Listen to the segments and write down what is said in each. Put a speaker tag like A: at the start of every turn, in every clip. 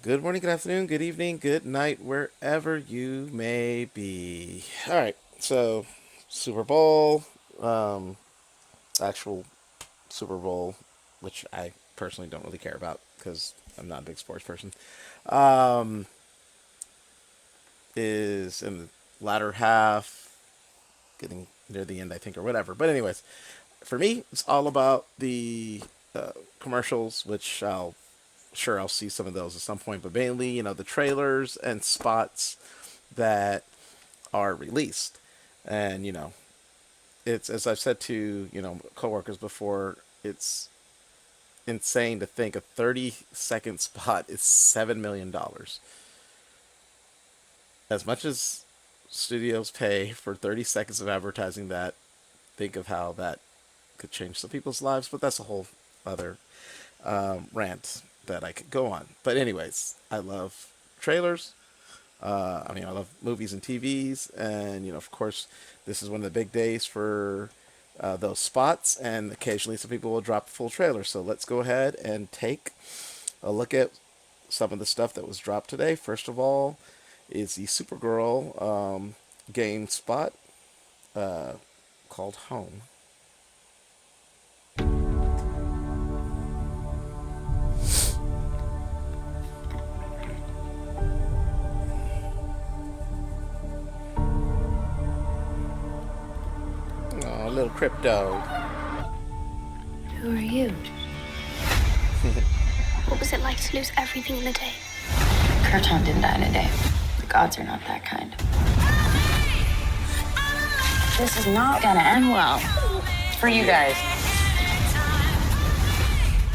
A: Good morning, good afternoon, good evening, good night, wherever you may be. All right, so Super Bowl, um, actual Super Bowl, which I personally don't really care about because I'm not a big sports person, um, is in the latter half, getting near the end, I think, or whatever. But anyways, for me, it's all about the uh, commercials, which I'll see some of those at some point, but mainly, the trailers and spots that are released. And, it's, as I've said to, coworkers before, it's insane to think a 30-second spot is $7 million. As much as studios pay for 30 seconds of advertising that, think of how that could change some people's lives, but that's a whole other rant that I could go on. But, anyways, I love trailers. I love movies and TVs, and of course, this is one of the big days for those spots, and occasionally some people will drop a full trailer. So let's go ahead and take a look at some of the stuff that was dropped today. First of all, is the Supergirl game spot uh, called Home. Oh, little crypto.
B: Who are you? What was it like to lose everything in a day?
C: Kirton didn't die in a day. The gods are not that kind. This is not gonna end well for you guys.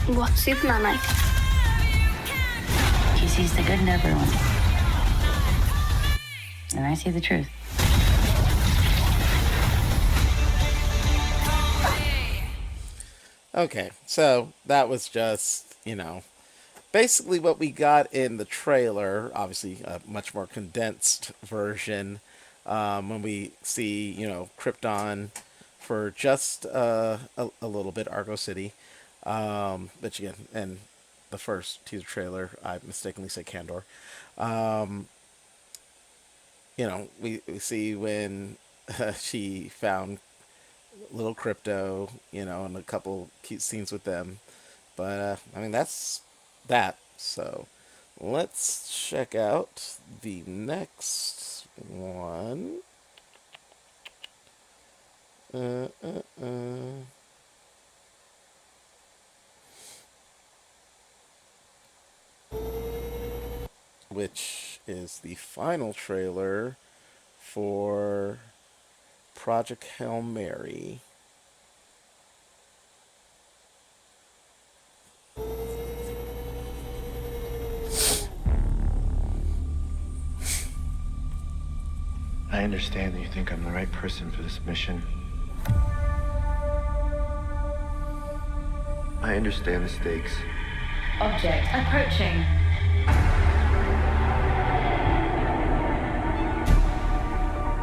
B: What's Superman like?
C: He sees the good in everyone. And I see the truth.
A: Okay, so that was just, basically what we got in the trailer. Obviously, a much more condensed version. When we see, Krypton for just a little bit, Argo City. But again, in the first teaser trailer, I mistakenly said Kandor. Um, we see when she found little crypto, and a couple cute scenes with them. But that's that. So let's check out the next one. Uh, uh, uh. Which is the final trailer for Project Hail Mary.
D: I understand that you think I'm the right person for this mission. I understand the stakes.
C: Object approaching.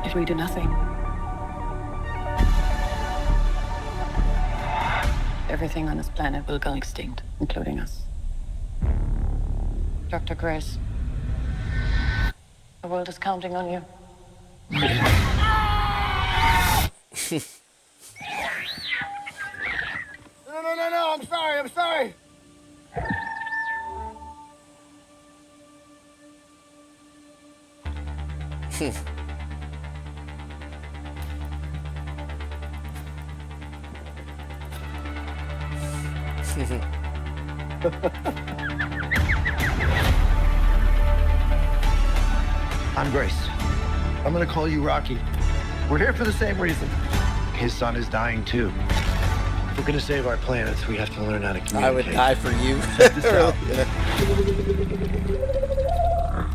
E: If we do nothing, everything on this planet will go extinct, including us. Dr. Grace, the world is counting on you.
D: No, I'm sorry. I'm Grace. I'm gonna call you Rocky. We're here for the same reason. His son is dying too. If we're gonna save our planets, we have to learn how to communicate.
A: I would die for you.
D: Check this out.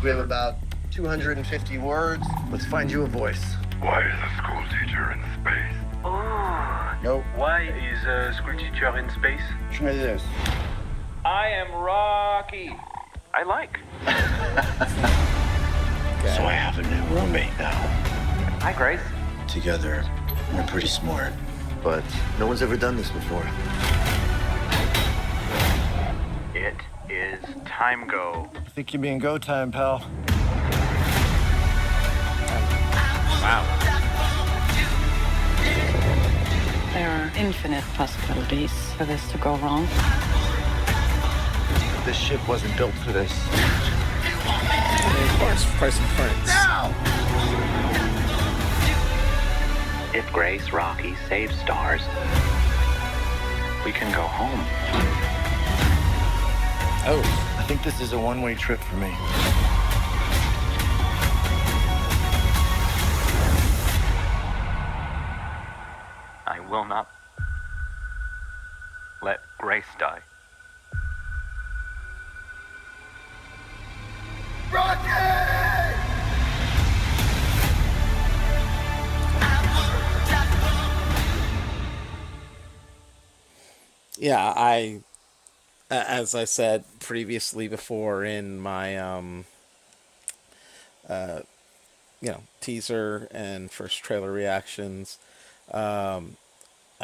D: We have about 250 words. Let's find you a voice.
F: Why is a school teacher in space?
G: Oh,
D: Nope.
G: why is a school teacher in space?
D: Try this.
G: I am Rocky. I like.
D: So I have a new roommate now.
G: Hi, Grace.
D: Together, we're pretty smart. But no one's ever done this before.
G: It is time go.
D: Think you mean go time, pal.
A: Wow.
E: There are infinite possibilities for this to go wrong.
D: This ship wasn't built for this.
A: And of course, Price and Prince.
G: If Grace Rocky saves stars, we can go home.
A: Oh,
D: I think this is a one-way trip for me.
G: I will not let Grace die.
A: yeah. As I said previously before in my teaser and first trailer reactions, I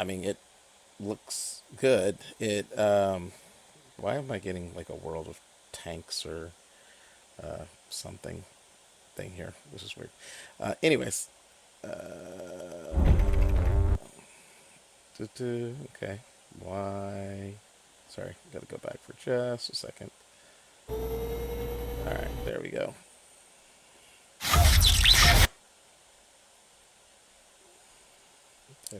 A: mean, it looks good. Why am I getting like a World of Tanks or something thing here? This is weird. Anyways, okay. Why? Sorry, gotta go back for just a second. Alright, there we go.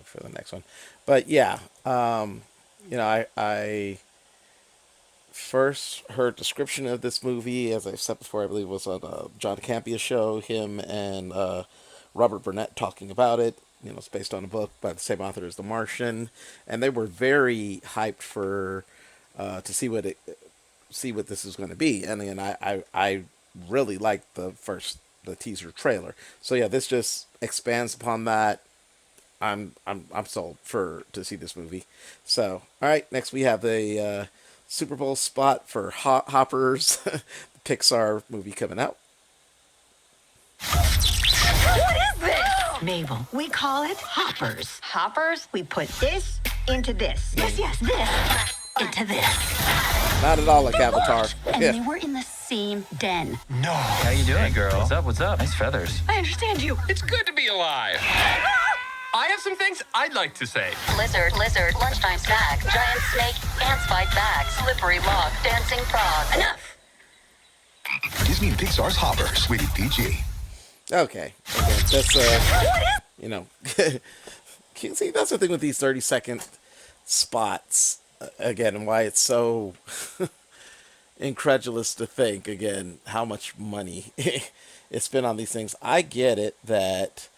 A: For the next one. But yeah, I first heard description of this movie, as I said before, I believe it was on John Campia's show, him and Robert Burnett talking about it. It's based on a book by the same author as The Martian, and they were very hyped for to see what this is going to be. And again, I really liked the teaser trailer. So yeah, this just expands upon that. I'm sold to see this movie. So all right, next we have the Super Bowl spot for Hoppers, the Pixar movie coming out.
H: What is this? Mabel, we call it hoppers. Hoppers? We put this into this. Yes, this into this.
A: Not at all like Avatar.
H: And
A: Yeah.
H: they were in the same den.
D: No.
G: How you doing, girl? What's up? Nice feathers.
H: I understand you.
I: It's good to be alive. I have some things I'd like to say.
J: Lizard, lunchtime snack, giant snake, ants fight back, slippery log, dancing frog.
H: Enough.
K: Disney and Pixar's Hoppers, rated PG.
A: Okay. That's see, that's the thing with these 30-second spots. Again, and why it's so incredulous to think again how much money it's spent on these things. I get it that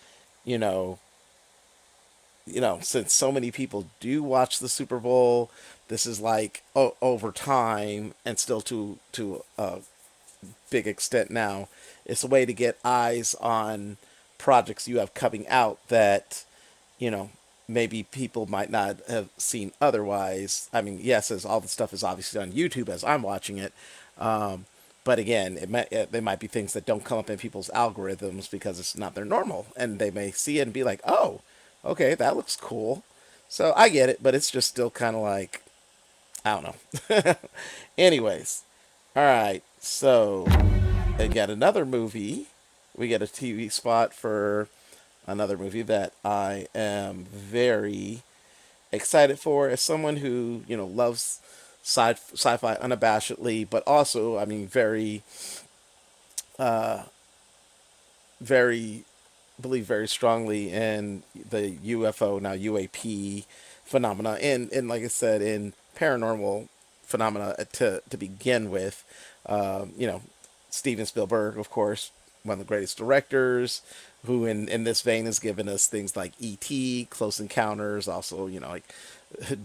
A: since so many people do watch the Super Bowl, this is like over time and still to a big extent now, it's a way to get eyes on projects you have coming out that maybe people might not have seen otherwise. I mean, yes, as all the stuff is obviously on YouTube as I'm watching it, but again, they might be things that don't come up in people's algorithms because it's not their normal, and they may see it and be like, oh, okay, that looks cool. So I get it, but it's just still kind of like, I don't know. Anyways, all right, so again, another movie. We get a TV spot for another movie that I am very excited for as someone who, loves sci-fi unabashedly, but also, I mean, very believe very strongly in the UFO, now UAP phenomena, and like I said, in paranormal phenomena to begin with. Steven Spielberg, of course, one of the greatest directors, who in this vein has given us things like E.T., Close Encounters, also, like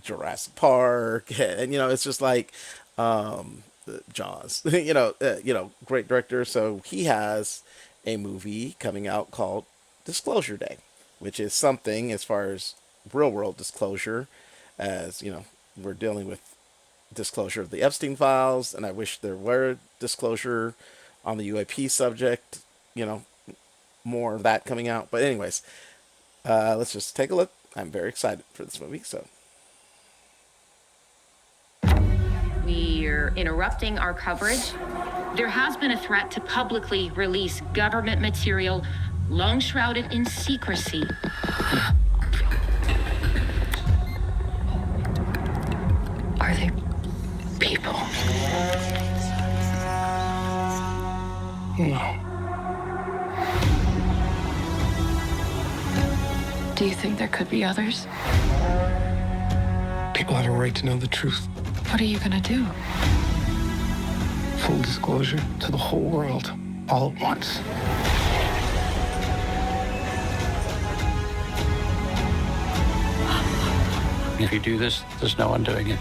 A: Jurassic Park, and, it's just like Jaws, great director. So he has a movie coming out called Disclosure Day, which is something as far as real world disclosure, as we're dealing with disclosure of the Epstein files, and I wish there were disclosure on the UAP subject, more of that coming out. But anyways, let's just take a look. I'm very excited for this movie. So
L: we're you're interrupting our coverage. There has been a threat to publicly release government material long shrouded in secrecy.
C: Are they people?
E: No. Do you think there could be others?
K: People have a right to know the truth.
E: What are you gonna do?
K: Full disclosure to the whole world, all at once.
M: If you do this, there's no undoing it.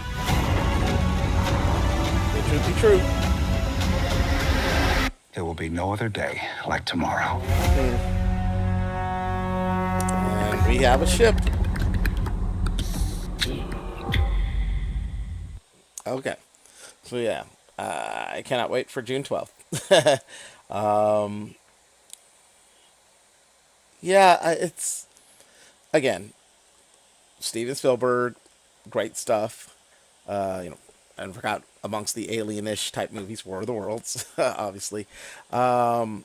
A: The truth be true.
K: There will be no other day like tomorrow.
A: And we have a ship. Okay. So yeah, I cannot wait for June 12th. Yeah, it's again Steven Spielberg, great stuff. And forgot amongst the alien-ish type movies, War of the Worlds, obviously. So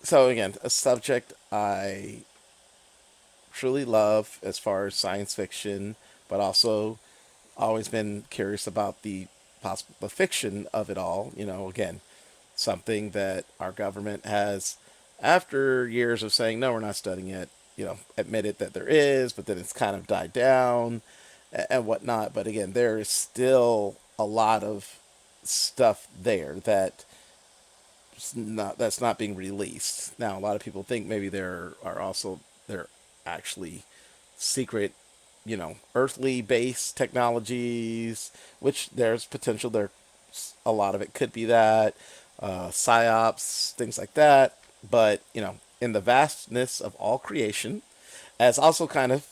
A: again, a subject I truly love as far as science fiction, but also always been curious about the possible the fiction of it all. Again, something that our government has, after years of saying no, we're not studying it, admitted that there is, but then it's kind of died down and whatnot. But again, there is still a lot of stuff there that's not being released. Now, a lot of people think maybe there actually secret, earthly based technologies, which there's potential there. A lot of it could be that psyops, things like that. But in the vastness of all creation, as also kind of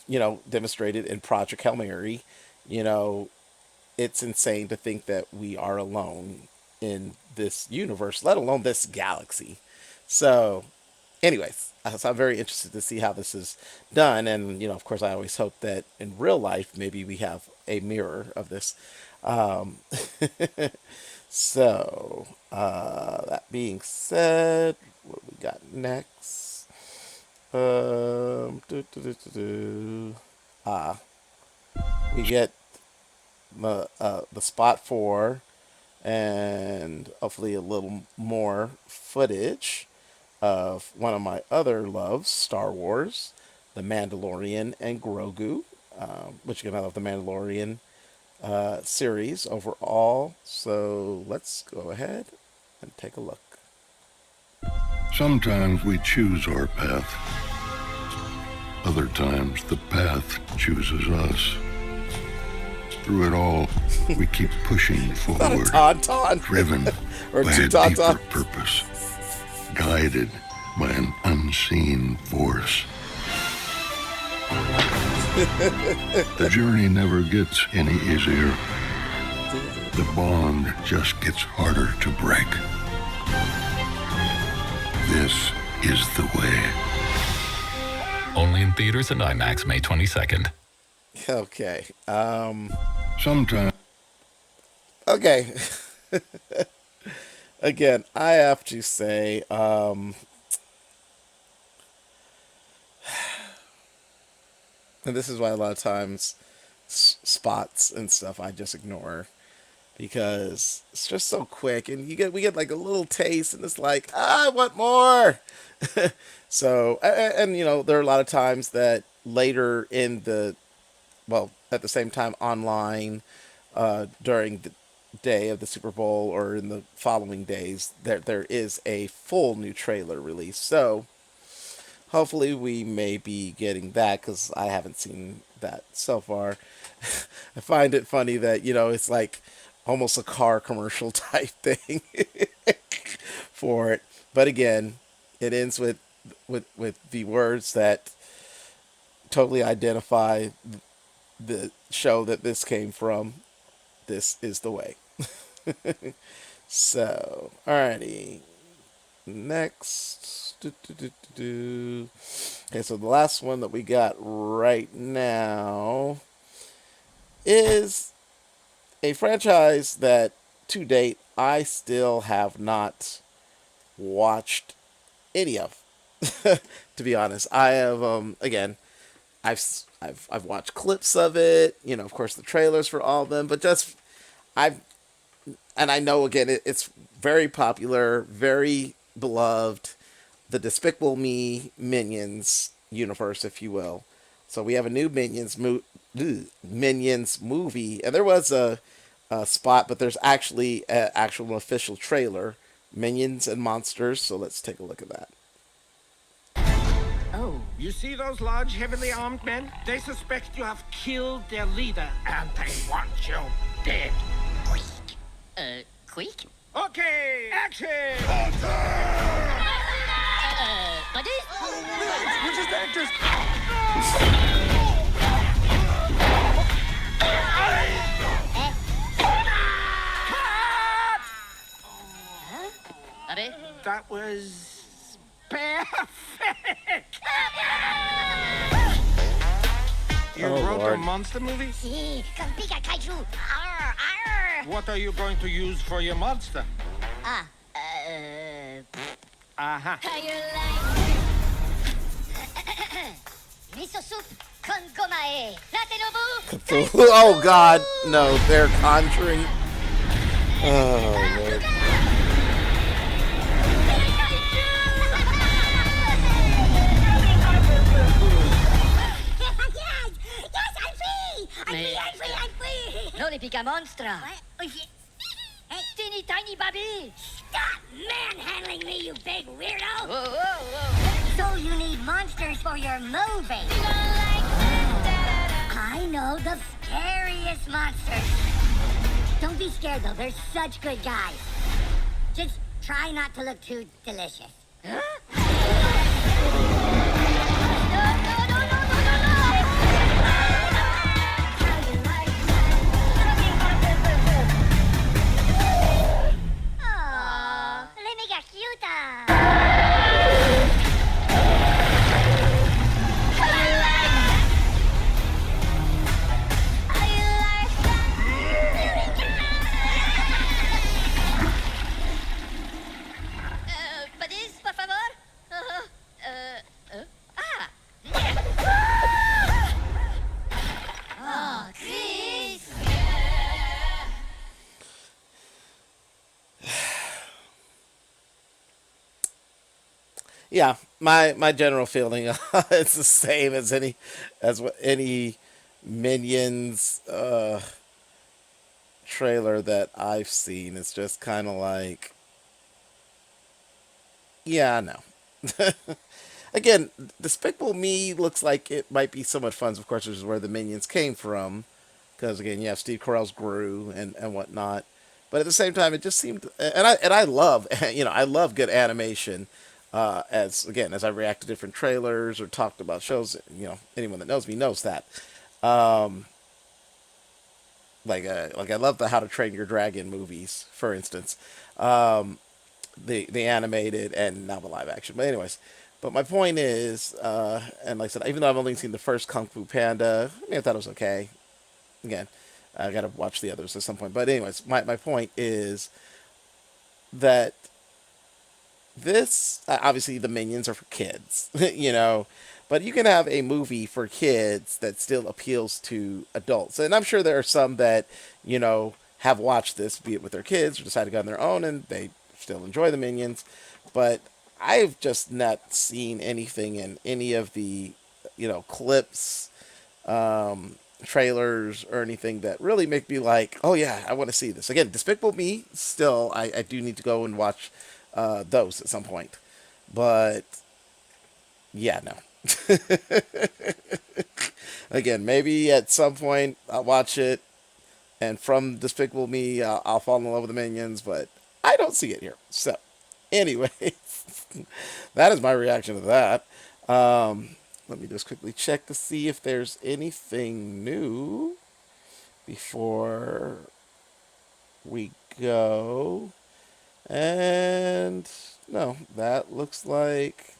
A: demonstrated in Project Hail Mary, it's insane to think that we are alone in this universe, let alone this galaxy. So, anyways, so I'm very interested to see how this is done. And, of course, I always hope that in real life, maybe we have a mirror of this. So, that being said, what we got next? We get the spot for, and hopefully a little more footage of one of my other loves, Star Wars, The Mandalorian and Grogu, which again I love the Mandalorian series overall. So let's go ahead and take a look.
F: Sometimes we choose our path. Other times the path chooses us. Through it all, we keep pushing forward, driven
A: or
F: by a deeper purpose, guided by an unseen force. The journey never gets any easier. The bond just gets harder to break. This is the way.
N: Only in theaters and IMAX, May 22nd.
A: Okay.
F: Sometimes.
A: Okay. Again, I have to say, and this is why a lot of times spots and stuff I just ignore, because it's just so quick, and we get like a little taste, and it's like, I want more. So, and there are a lot of times that later in at the same time online, during the day of the Super Bowl or in the following days, there is a full new trailer release. So hopefully we may be getting that, because I haven't seen that so far. I find it funny that, it's like almost a car commercial type thing for it. But again, it ends with the words that totally identify the show that this came from. This is the way. So, alrighty. Next. Okay, so the last one that we got right now is a franchise that to date I still have not watched any of. To be honest, I have again I've watched clips of it, of course the trailers for all of them, but just I've and I know again it's very popular, very beloved, the Despicable Me Minions universe, if you will. So we have a new Minions movie, and there was a spot, but there's actually an actual official trailer, Minions and Monsters. So let's take a look at that.
O: Oh. You see those large, heavily armed men? They suspect you have killed their leader, and they want you dead.
H: Quick?
O: Okay, action!
H: Buddy?
O: We're just actors. That was perfect. You wrote
A: Lord.
O: a monster movie?
H: Si, comme big a kaiju. Arr, arr.
O: What are you going to use for your monster?
H: Ah,
O: Aha.
H: How you like? Miso soup con gomae. Latte nobu.
A: Oh God, no! They're conjuring. Oh Lord.
H: I'm free! Non, pica monstra! Hey, teeny tiny Bobby! Stop manhandling me, you big weirdo! Whoa, whoa, whoa! So you need monsters for your movie? I know the scariest monsters. Don't be scared, though. They're such good guys. Just try not to look too delicious. Huh?
A: Yeah, my general feeling it's the same as any Minions trailer that I've seen. It's just kind of like, yeah, no. Again, Despicable Me looks like it might be somewhat fun. Of course, which is where the Minions came from, because again, you have Steve Carell's Gru and whatnot. But at the same time, it just seemed, and I love, I love good animation. As I react to different trailers or talked about shows, anyone that knows me knows that. Like I love the How to Train Your Dragon movies, for instance, the animated and now the live action. But anyways, but my point is, and like I said, even though I've only seen the first Kung Fu Panda, I thought it was okay. Again, I gotta watch the others at some point. But anyways, my point is that this obviously the Minions are for kids, but you can have a movie for kids that still appeals to adults, and I'm sure there are some that have watched this, be it with their kids or decided to go on their own, and they still enjoy the Minions. But I've just not seen anything in any of the clips, trailers, or anything that really make me like, oh yeah, I want to see this again. Despicable Me, still I do need to go and watch those at some point, but yeah, no. Again, maybe at some point I'll watch it, and from Despicable Me, I'll fall in love with the Minions, but I don't see it here. So, anyways, that is my reaction to that. Let me just quickly check to see if there's anything new before we go. And no, that looks like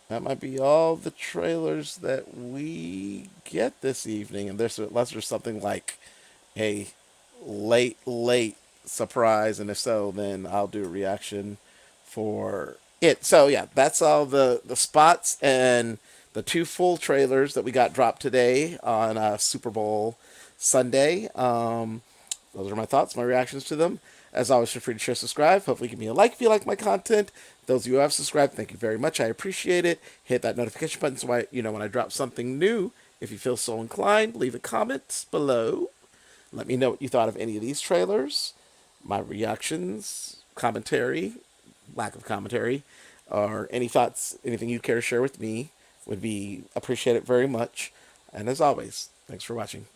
A: that might be all the trailers that we get this evening. And unless there's something like a late surprise, and if so, then I'll do a reaction for it. So yeah, that's all the spots and the 2 full trailers that we got dropped today on Super Bowl Sunday. Those are my thoughts, my reactions to them. As always, feel free to share, subscribe. Hopefully, give me a like if you like my content. Those of you who have subscribed, thank you very much. I appreciate it. Hit that notification button so when I drop something new. If you feel so inclined, leave a comment below. Let me know what you thought of any of these trailers, my reactions, commentary, lack of commentary, or any thoughts, anything you care to share with me would be appreciated very much. And as always, thanks for watching.